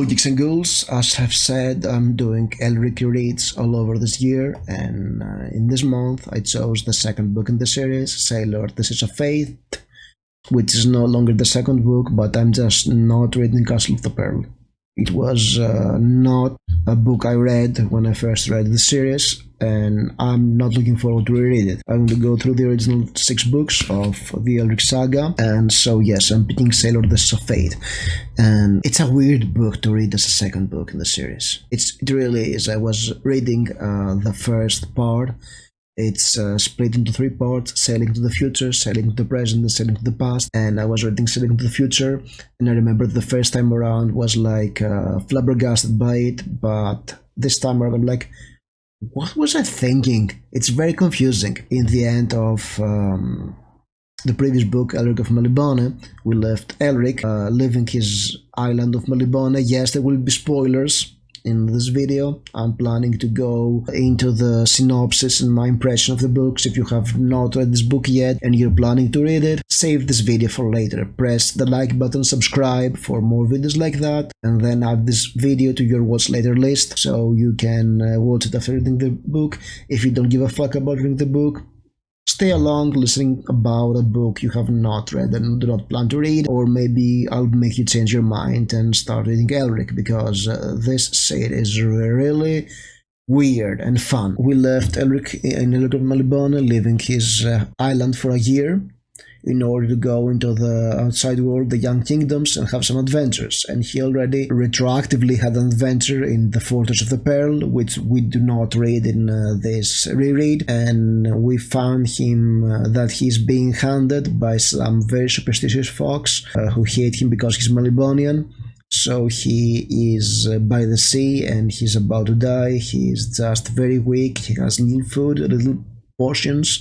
Hello geeks and ghouls, as I've said, I'm doing Elric reads all over this year, and in this month I chose the second book in the series, Sailor, This Is a Faith, which is no longer the second book, but I'm just not reading Castle of the Pearl. It was not a book I read when I first read the series, and I'm not looking forward to reread it. I'm going to go through the original 6 books of the Elric saga, and so yes, I'm picking Sailor This Is a Fate. And it's a weird book to read as a second book in the series. It really is. I was reading the first part. It's split into 3 parts: Sailing to the Future, Sailing to the Present, and Sailing to the Past. And I was reading Sailing to the Future, and I remember the first time around was like flabbergasted by it, but this time around I'm like, what was I thinking? It's very confusing. In the end of the previous book, Elric of Melibone, we left Elric leaving his island of Melibone. Yes, there will be spoilers in this video. I'm planning to go into the synopsis and my impression of the books. If you have not read this book yet and you're planning to read it, save this video for later. Press the like button, subscribe for more videos like that, and then add this video to your watch later list so you can watch it after reading the book. If you don't give a fuck about reading the book, stay along listening about a book you have not read and do not plan to read, or maybe I'll make you change your mind and start reading Elric, because this series is really weird and fun. We left Elric in Elric of Melibone, leaving his island for a year in order to go into the outside world, the Young Kingdoms, and have some adventures. And he already retroactively had an adventure in the Fortress of the Pearl, which we do not read in this reread. And we found him that he's being hunted by some very superstitious folks who hate him because he's Melibonian. So he is by the sea and he's about to die. He's just very weak. He has little food, little portions.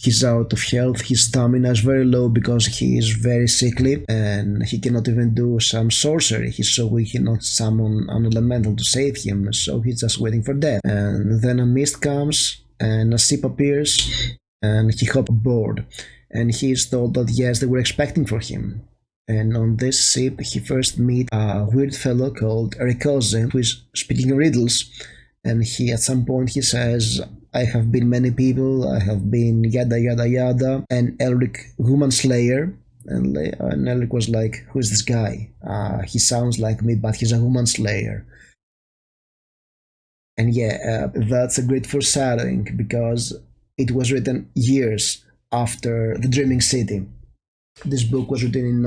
He's out of health, his stamina is very low because he is very sickly, and he cannot even do some sorcery. He's so weak he cannot summon an elemental to save him, so he's just waiting for death. And then a mist comes, and a ship appears, and he hops aboard. And he is told that yes, they were expecting for him. And on this ship, he first meets a weird fellow called Eric, who is speaking riddles. And at some point he says, I have been many people, I have been yada yada yada, and Elric, Human Slayer. And Elric was like, who is this guy? He sounds like me, but he's a Human Slayer. And yeah, that's a great foreshadowing, because it was written years after The Dreaming City. This book was written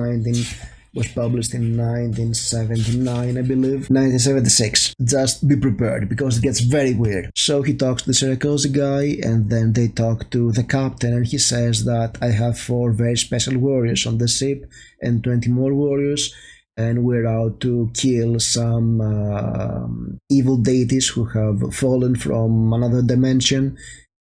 was published in 1979, I believe. 1976. Just be prepared, because it gets very weird. So he talks to the Syracuse guy, and then they talk to the captain, and he says that I have 4 very special warriors on the ship, and 20 more warriors, and we're out to kill some evil deities who have fallen from another dimension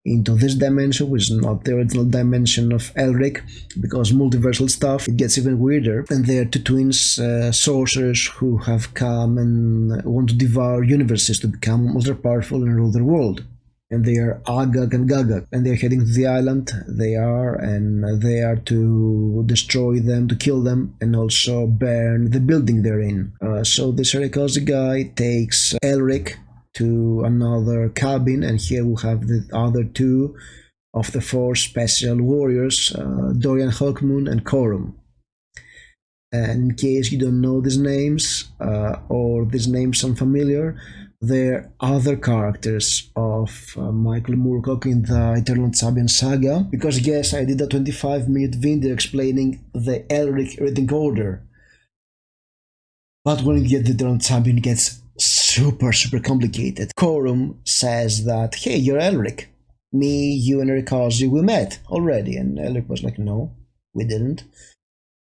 into this dimension, which is not the original dimension of Elric, because multiversal stuff, it gets even weirder. And they are 2 twins sorcerers who have come and want to devour universes to become ultra powerful and rule the world. And they are Agag and Gagak, and they are heading to the island. They are to destroy them, to kill them, and also burn the building they're in. So the Syracuse guy takes Elric to another cabin, and here we'll have the other 2 of the 4 special warriors, Dorian Hawkmoon and Corum. And in case you don't know these names, or these names sound familiar, they're other characters of Michael Moorcock in the Eternal Champion saga, because yes, I did a 25-minute video explaining the Elric reading order. But when you get the Eternal Champion, it gets super complicated. Corum says that, hey, you're Elric. Me, you, and Erikazi, we met already. And Elric was like, no, we didn't.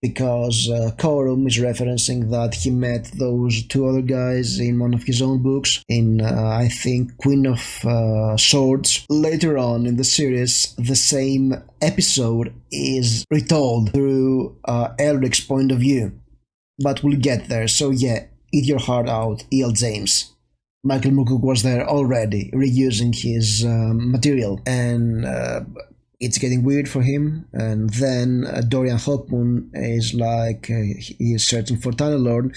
Because Corum is referencing that he met those 2 other guys in one of his own books, in, I think, Queen of Swords. Later on in the series, the same episode is retold through Elric's point of view. But we'll get there, so yeah. Eat your heart out, E.L. James. Michael Moorcock was there already, reusing his material, and it's getting weird for him. And then Dorian Hawkmoon is like, he is searching for Tunnel Lord,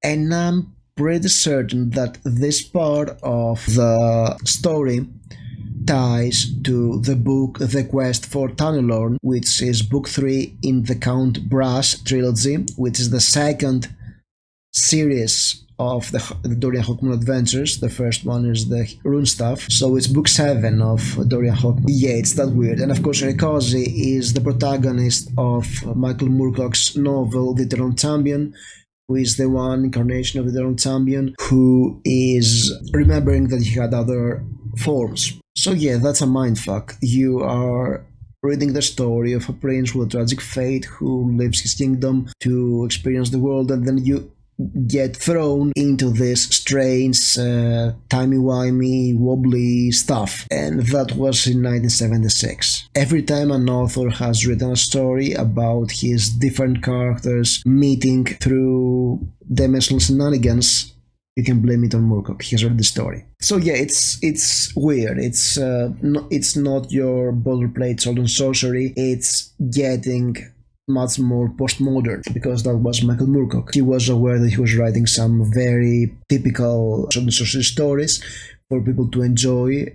and I'm pretty certain that this part of the story ties to the book The Quest for Tunnelorn, which is book 3 in the Count Brass trilogy, which is the second series of the Dorian Hawkmoon Adventures. The first one is the Rune Stuff, so it's book 7 of Dorian Hawkmoon. Yeah, it's that weird. And of course, Rikosi is the protagonist of Michael Moorcock's novel The Eternal Champion, who is the one incarnation of the Eternal Champion who is remembering that he had other forms. So yeah, that's a mindfuck. You are reading the story of a prince with a tragic fate who leaves his kingdom to experience the world, and then you get thrown into this strange, timey-wimey, wobbly stuff. And that was in 1976. Every time an author has written a story about his different characters meeting through dimensional shenanigans, you can blame it on Moorcock. He has read the story. So yeah, it's weird. It's not your boilerplate sword and sorcery. It's getting much more postmodern, because that was Michael Moorcock. He was aware that he was writing some very typical sword and sorcery stories for people to enjoy.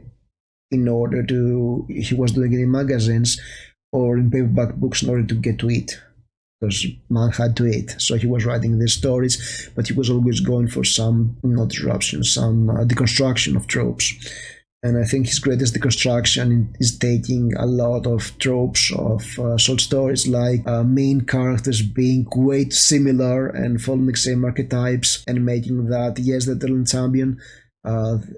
In order to, he was doing it in magazines or in paperback books in order to get to eat, because man had to eat. So he was writing these stories, but he was always going for some disruption, some deconstruction of tropes. And I think his greatest deconstruction is taking a lot of tropes of short stories, like main characters being way too similar and following the same archetypes, and making that, yes, the Eternal Champion,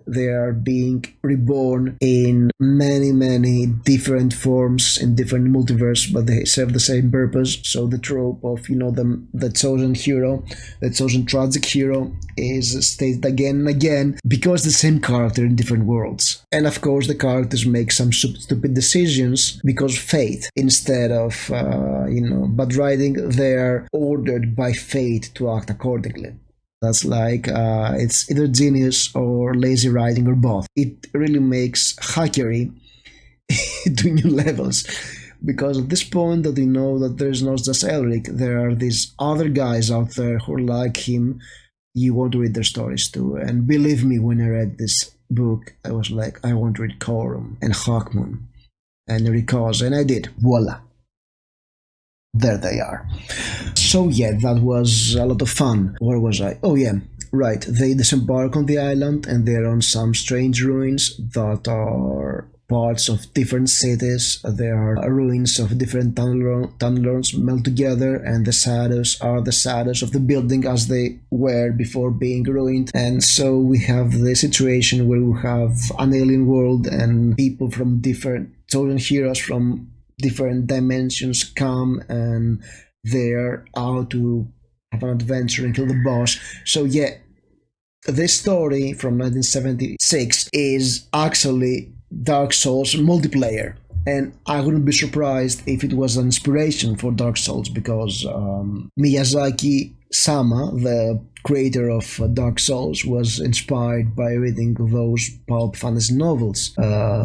they are being reborn in many different forms in different multiverses, but they serve the same purpose. So the trope of the chosen hero, the chosen tragic hero, is stated again and again because the same character in different worlds. And of course the characters make some stupid decisions because fate, instead of bad writing, they're ordered by fate to act accordingly. That's like, it's either genius or lazy writing or both. It really makes hackery to new levels, because at this point that you know that there's not just Elric, there are these other guys out there who are like him. You want to read their stories too. And believe me, when I read this book, I was like, I want to read Corum and Hawkmoon and Rikosi, and I did. Voila. There they are. So yeah, that was a lot of fun. Where was I? Oh yeah, right. They disembark on the island and they're on some strange ruins that are parts of different cities. There are ruins of different tunnelers melt together, and the shadows are the shadows of the building as they were before being ruined. And so we have the situation where we have an alien world and people from different chosen heroes from different dimensions come, and they're out to have an adventure and kill the boss. So yeah, this story from 1976 is actually Dark Souls multiplayer, and I wouldn't be surprised if it was an inspiration for Dark Souls, because Miyazaki-sama, the creator of Dark Souls, was inspired by reading those pulp fantasy novels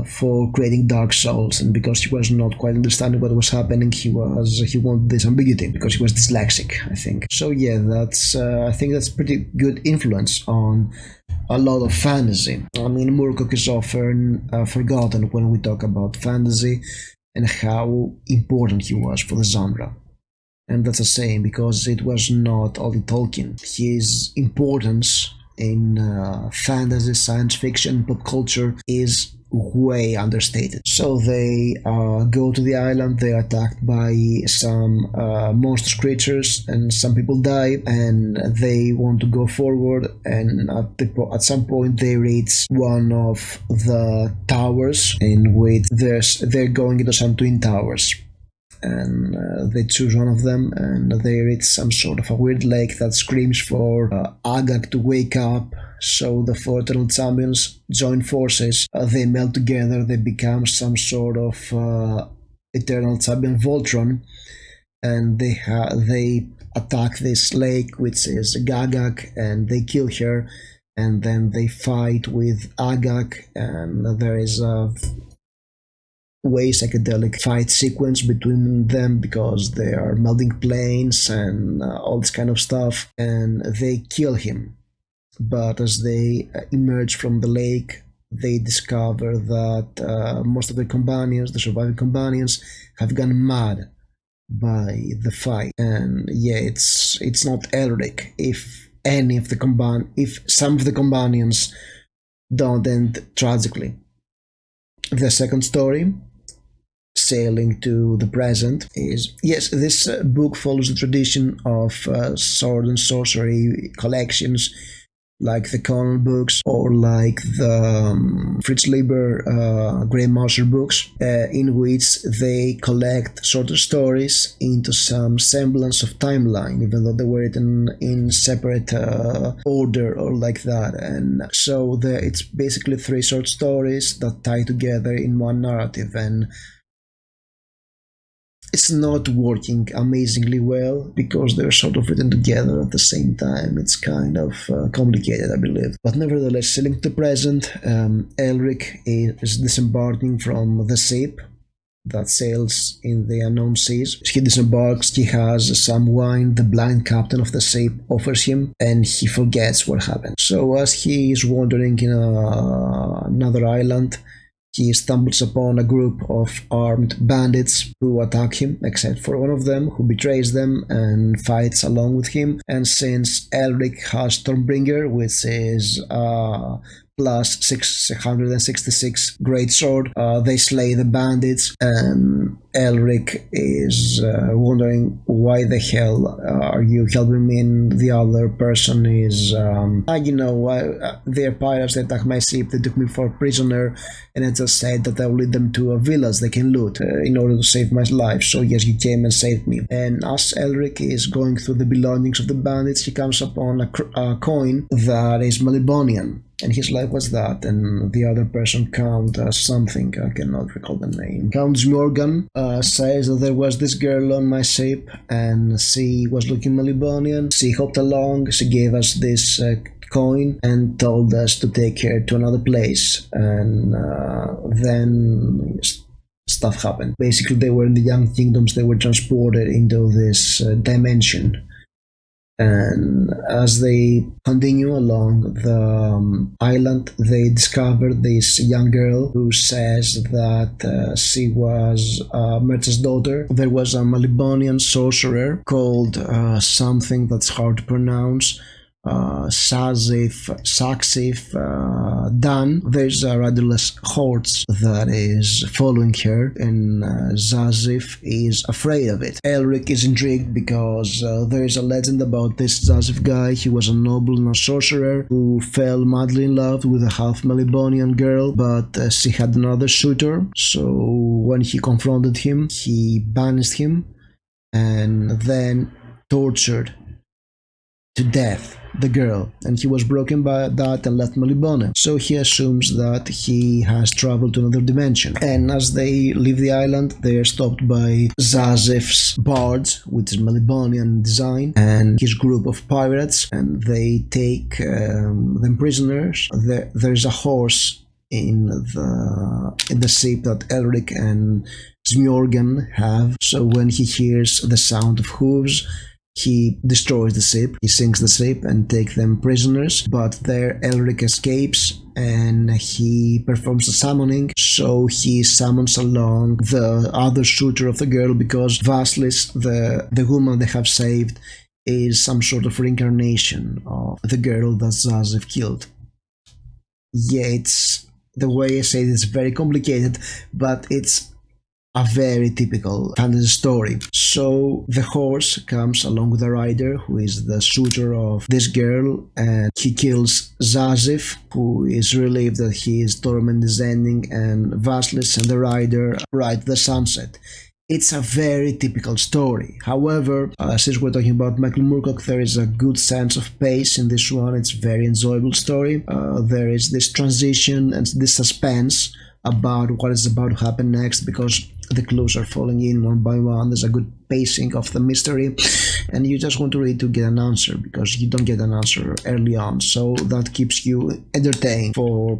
for creating Dark Souls, and because he was not quite understanding what was happening, he wanted this ambiguity because he was dyslexic, I think. So yeah, that's I think that's pretty good influence on a lot of fantasy. I mean, Moorcock is often forgotten when we talk about fantasy and how important he was for the genre. And that's a shame, because it was not only Tolkien. His importance in fantasy, science fiction, pop culture is way understated. So they go to the island, they're attacked by some monstrous creatures, and some people die, and they want to go forward, and at some point they reach one of the towers in which they're going into some twin towers. And they choose one of them, and they reach some sort of a weird lake that screams for Agag to wake up. So the four Eternal Champions join forces, they melt together, they become some sort of Eternal Champion Voltron, and they attack this lake, which is Agag, and they kill her, and then they fight with Agag, and there is a way psychedelic fight sequence between them because they are melting planes and all this kind of stuff, and they kill him. but as they emerge from the lake, they discover that most of the companions, the surviving companions, have gone mad by the fight. And yeah, it's not Elric if some of the companions don't end tragically. The second story, sailing to the present, is, yes, this book follows the tradition of sword and sorcery collections like the Conan books or like the Fritz Leiber Grey Mouser books, in which they collect shorter stories into some semblance of timeline, even though they were written in separate order or like that. And so it's basically three short stories that tie together in one narrative, and it's not working amazingly well because they're sort of written together at the same time. It's kind of complicated, I believe. But nevertheless, sailing to the present, Elric is disembarking from the ship that sails in the unknown seas. He disembarks, he has some wine, the blind captain of the ship offers him, and he forgets what happened. So as he is wandering in another island, he stumbles upon a group of armed bandits who attack him, except for one of them who betrays them and fights along with him. And since Elric has Stormbringer, which is plus 666 great sword, they slay the bandits, and Elric is wondering, why the hell are you helping me? And the other person is, they're pirates, they attacked my ship, they took me for a prisoner, and I just said that I will lead them to a village they can loot in order to save my life. So yes, you came and saved me. And as Elric is going through the belongings of the bandits, he comes upon a coin that is Melibonian. And he's like, what's that? And the other person, Count something, I cannot recall the name. Count Morgan says that there was this girl on my ship and she was looking Melibonian. She hopped along, she gave us this coin and told us to take her to another place. And then stuff happened. Basically, they were in the Young Kingdoms, they were transported into this dimension. And as they continue along the island, they discover this young girl who says that she was a merchant's daughter. There was a Melibonian sorcerer called something that's hard to pronounce, Saxif Dan. There's a riderless horse that is following her, and Zazif is afraid of it. Elric is intrigued because there is a legend about this Zazif guy. He was a noble and a sorcerer who fell madly in love with a half Melibonian girl, but she had another suitor. So when he confronted him, he banished him and then tortured to death the girl, and he was broken by that and left Melibone. So he assumes that he has traveled to another dimension. And as they leave the island, they are stopped by Zazif's bards, which is Melibonian design, and his group of pirates, and they take them prisoners. There's a horse in the ship that Elric and Smjorgen have. So when he hears the sound of hooves, he destroys the ship, he sinks the ship and takes them prisoners, but there Elric escapes and he performs a summoning, so he summons along the other suitor of the girl because Vaslis, the woman they have saved, is some sort of reincarnation of the girl that Zazif killed. Yeah, it's, the way I say it is very complicated, but it's a very typical fantasy story. So the horse comes along with the rider, who is the suitor of this girl, and he kills Zazif, who is relieved that his torment is ending, and Vaslis and the rider ride the sunset. It's a very typical story. However, since we're talking about Michael Moorcock, there is a good sense of pace in this one. It's a very enjoyable story. There is this transition and this suspense about what is about to happen next, because the clues are falling in one by one. There's a good pacing of the mystery, and you just want to read to get an answer, because you don't get an answer early on. So that keeps you entertained for,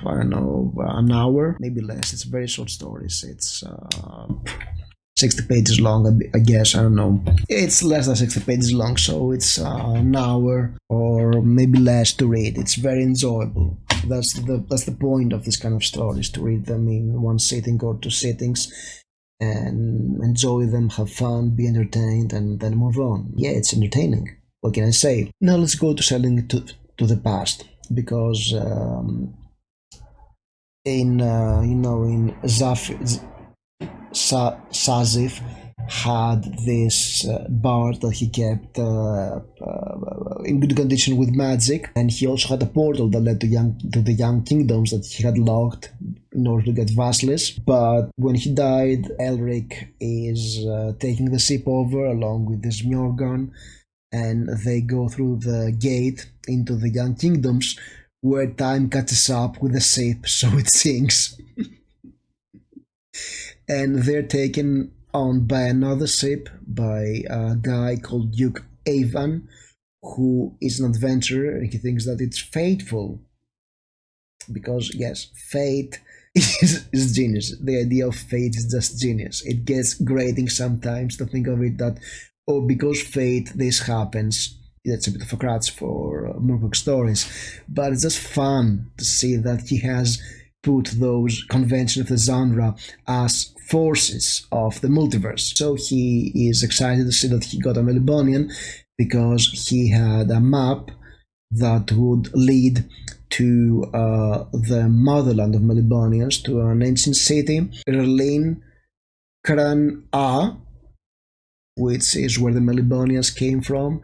I don't know, an hour, maybe less. It's very short stories. It's 60 pages long, I guess. I don't know. It's less than 60 pages long, so it's an hour or maybe less to read. It's very enjoyable. That's the point of this kind of stories, to read them in one sitting or two sittings and enjoy them, have fun, be entertained, and then move on. Yeah, it's entertaining. What can I say? Now let's go to sailing it to the past, because in Sazif had this bard that he kept in good condition with magic, and he also had a portal that led to the young kingdoms that he had locked in order to get Vasilis. But when he died, Elric is taking the ship over along with this Mjorgan, and they go through the gate into the young kingdoms, where time catches up with the ship, so it sinks. And they're taken on by another ship by a guy called Duke Avan, who is an adventurer, and he thinks that it's fateful. Because, yes, fate is genius. The idea of fate is just genius. It gets grating sometimes to think of it that, oh, because fate, this happens. That's a bit of a crutch for Moorcock stories, but it's just fun to see that he has put those conventions of the genre as forces of the multiverse. So he is excited to see that he got a Melibonian, because he had a map that would lead to the motherland of Melibonians, to an ancient city, Erlin Kran-A, which is where the Melibonians came from,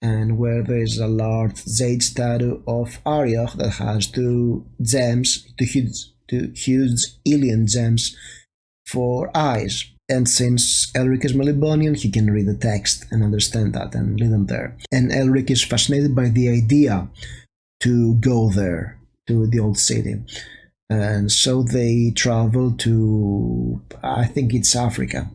and where there is a large jade statue of Ariok that has two huge alien gems for eyes. And since Elric is Melibonian, he can read the text and understand that and lead them there. And Elric is fascinated by the idea to go there, to the old city. And so they travel to, I think it's Africa.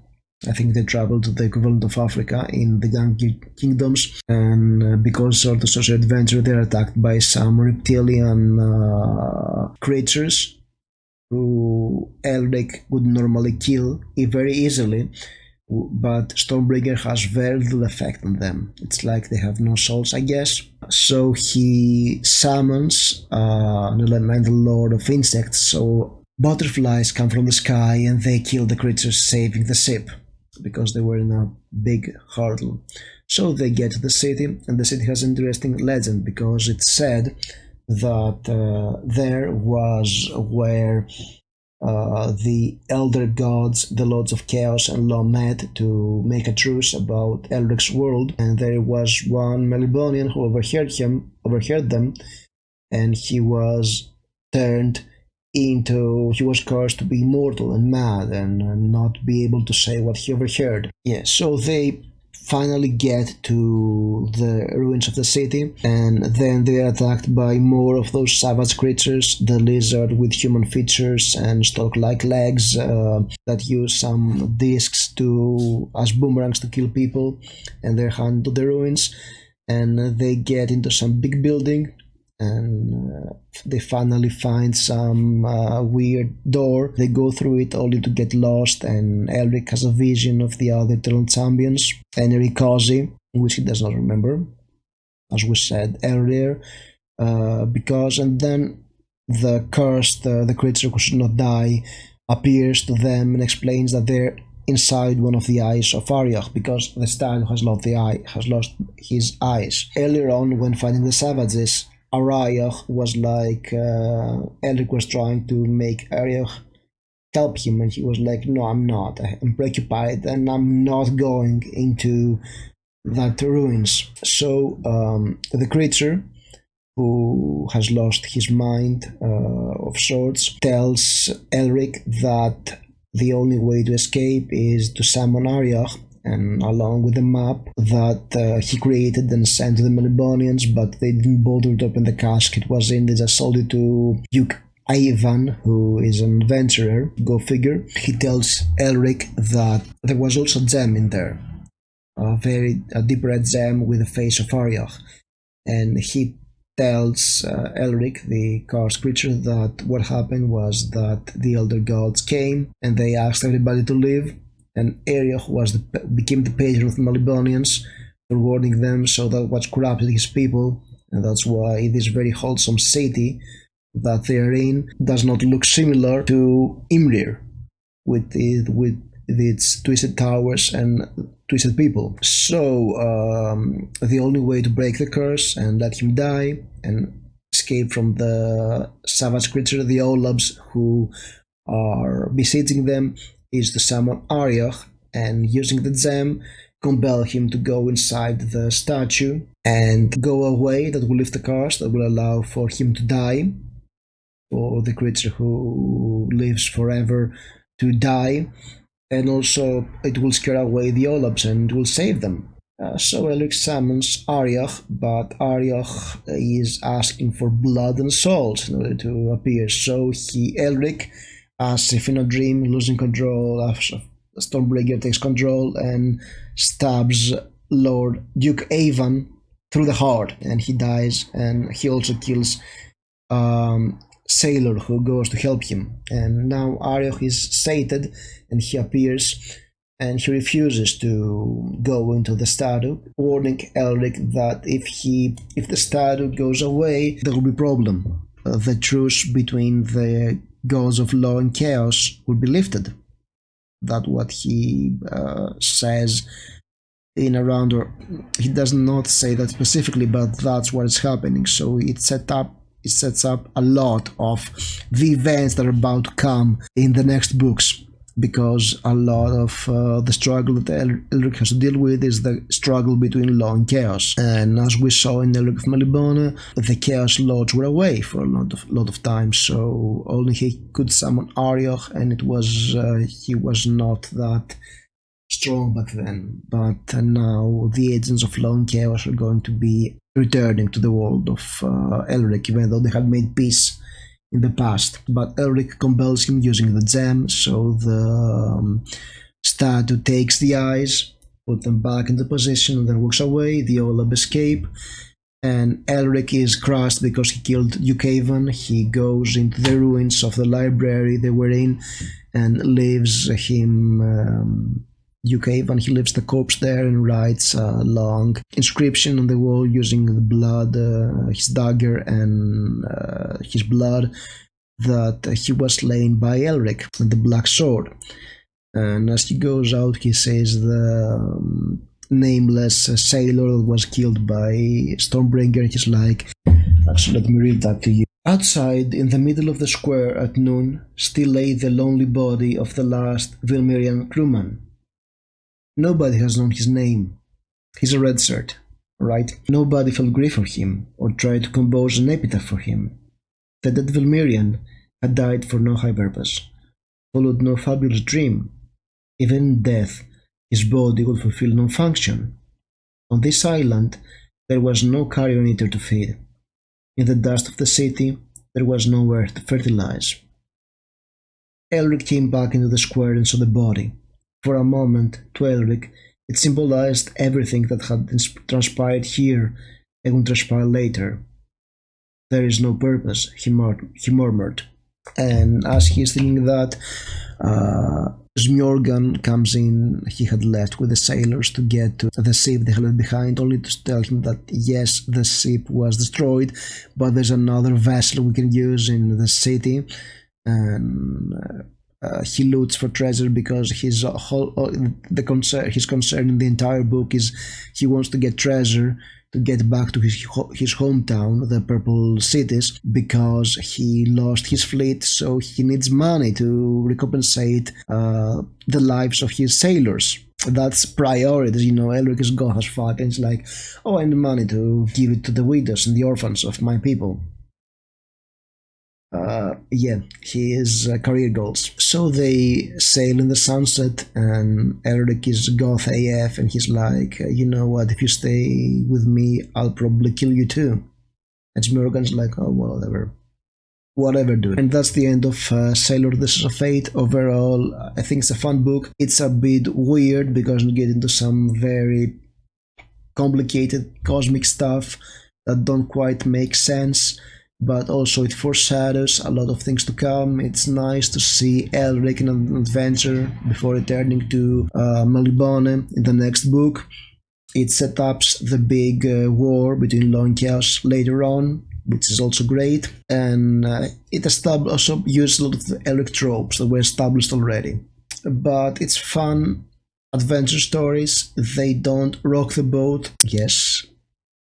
I think they travel to the equivalent of Africa in the Young Kingdoms, and because of the social adventure, they're attacked by some reptilian creatures who Elric would normally kill very easily, but Stormbringer has very little effect on them. It's like they have no souls, I guess. So he summons an elemental lord of insects, so butterflies come from the sky and they kill the creatures, saving the ship, because they were in a big hurdle. So they get to the city, and the city has an interesting legend, because it's said that there was where the elder gods, the lords of chaos and law, met to make a truce about Elric's world, and there was one Melibonian who overheard them, and he was cursed to be immortal and mad and not be able to say what he overheard. Yeah, so they finally get to the ruins of the city, and then they are attacked by more of those savage creatures, the lizard with human features and stalk-like legs that use some discs as boomerangs to kill people, and they're hunted to the ruins, and they get into some big building, and they finally find some weird door. They go through it only to get lost, and Elric has a vision of the other eternal champions, Enerikosi, which he does not remember, as we said earlier, and then the cursed, the creature who should not die, appears to them and explains that they're inside one of the eyes of Ariok, because the statue has lost his eyes. Earlier on, when fighting the savages, Ariok was like, Elric was trying to make Ariok help him, and he was like, no, I'm not, I'm preoccupied and I'm not going into that ruins. So the creature, who has lost his mind of sorts, tells Elric that the only way to escape is to summon Ariok, and along with the map that he created and sent to the Melibonians, but they didn't bother to open the cask it was in. They just sold it to Duke Ivan, who is an adventurer. Go figure. He tells Elric that there was also a gem in there, a deep red gem with the face of Ariok, and he tells Elric, the cursed creature, that what happened was that the elder gods came and they asked everybody to leave, and Erioch became the patron of the Melibonians, rewarding them so that what corrupted his people, and that's why this very wholesome city that they are in does not look similar to Imrir, with its twisted towers and twisted people. So the only way to break the curse and let him die and escape from the savage creature, the Olabs, who are besieging them, is to summon Arioch and, using the gem, compel him to go inside the statue and go away. That will lift the curse, that will allow for him to die, for the creature who lives forever to die, and also it will scare away the Olabs and will save them. So Elric summons Arioch, but Arioch is asking for blood and souls in order to appear. So Elric, as if in a dream, losing control after Stormbringer takes control and stabs Lord Duke Avon through the heart, and he dies. And he also kills Sailor, who goes to help him. And now Arioch is sated, and he appears, and he refuses to go into the statue, warning Elric that if the statue goes away, there will be a problem. The truce between the gods of law and chaos will be lifted. That's what he says in around, or he does not say that specifically, but that's what is happening. So it sets up a lot of the events that are about to come in the next books, because a lot of the struggle that Elric has to deal with is the struggle between law and chaos. And as we saw in Elric of Malibona, the Chaos Lords were away for a lot of time, so only he could summon Arioch, and he was not that strong back then. But now the agents of law and chaos are going to be returning to the world of Elric, even though they had made peace in the past. But Elric compels him using the gem, so the statue takes the eyes, put them back into position, and then walks away. The Olab escape, and Elric is crushed because he killed Duke Avon. He goes into the ruins of the library they were in and leaves him Duke Avon. He leaves the corpse there and writes a long inscription on the wall using the blood, his dagger and his blood, that he was slain by Elric with the black sword. And as he goes out, he says the nameless sailor that was killed by Stormbringer. He's like, actually, let me read that to you. Outside, in the middle of the square at noon, still lay the lonely body of the last Vilmirian crewman. Nobody has known his name. He's a red shirt, right? Nobody felt grief for him or tried to compose an epitaph for him. The dead Vilmirian had died for no high purpose, followed no fabulous dream. Even in death, his body would fulfill no function. On this island, there was no carrion eater to feed. In the dust of the city, there was no earth to fertilize. Elric came back into the square and saw the body. For a moment, to Elric, it symbolized everything that had transpired here and would transpire later. There is no purpose, he murmured. And as he is thinking that, Smjorgan comes in. He had left with the sailors to get to the ship they had left behind, only to tell him that yes, the ship was destroyed, but there's another vessel we can use in the city. And he loots for treasure because his concern in the entire book is he wants to get treasure to get back to his hometown, the Purple Cities, because he lost his fleet, so he needs money to recompensate the lives of his sailors. That's priorities, Elric is god as fuck, and it's like, oh, I need money to give it to the widows and the orphans of my people. His career goals. So they sail in the sunset, and Elric is goth AF, and he's like, you know what, if you stay with me, I'll probably kill you too. And Smjorgan's like, oh, whatever, dude. And that's the end of Sailor This Is a Fate. Overall, I think it's a fun book. It's a bit weird because we get into some very complicated cosmic stuff that don't quite make sense. but also it foreshadows a lot of things to come. It's nice to see Elric in an adventure before returning to Malibone in the next book. It sets up the big war between Law and Chaos later on, which is also great, and it also uses a lot of the Elric tropes that were established already. But it's fun adventure stories. They don't rock the boat. Yes,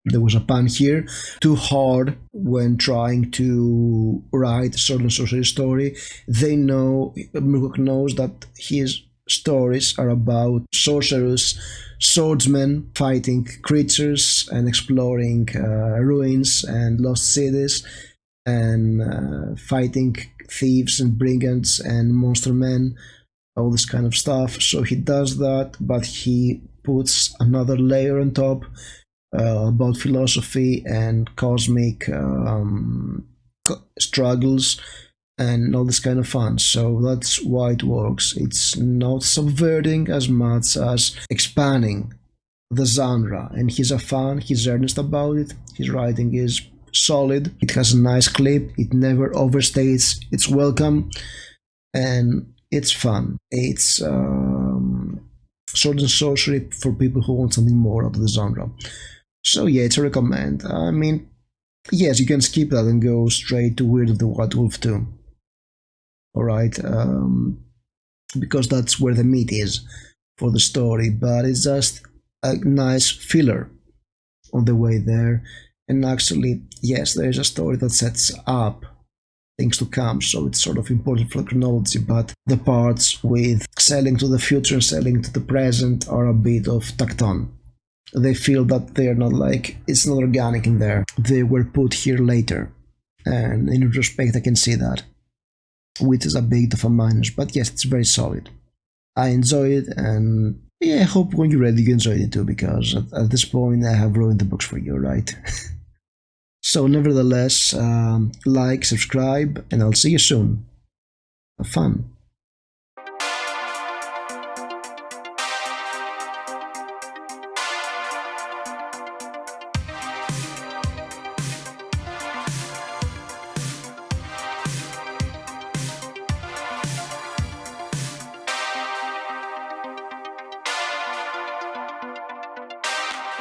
there was a pun here. Too hard when trying to write a sword and sorcery story. Moorcock knows that his stories are about sorcerers, swordsmen fighting creatures and exploring ruins and lost cities and fighting thieves and brigands and monster men, all this kind of stuff. So he does that, but he puts another layer on top about philosophy and cosmic struggles and all this kind of fun. So that's why it works. It's not subverting as much as expanding the genre. And he's a fan, he's earnest about it. His writing is solid. It has a nice clip. It never overstates its welcome. And it's fun. It's sword and sorcery for people who want something more out of the genre. So yeah, it's a recommend. I mean, yes, you can skip that and go straight to Weird of the White Wolf 2. Alright, because that's where the meat is for the story, but it's just a nice filler on the way there. And actually, yes, there is a story that sets up things to come, so it's sort of important for the chronology, but the parts with selling to the future and selling to the present are a bit of tacked on. They feel that they're not it's not organic in there. They were put here later, and in retrospect I can see that, which is a bit of a minus, but yes, it's very solid. I enjoy it, and yeah, I hope when you're ready you enjoy it too, because at this point I have ruined the books for you, right? So nevertheless, like, subscribe, and I'll see you soon. Have fun.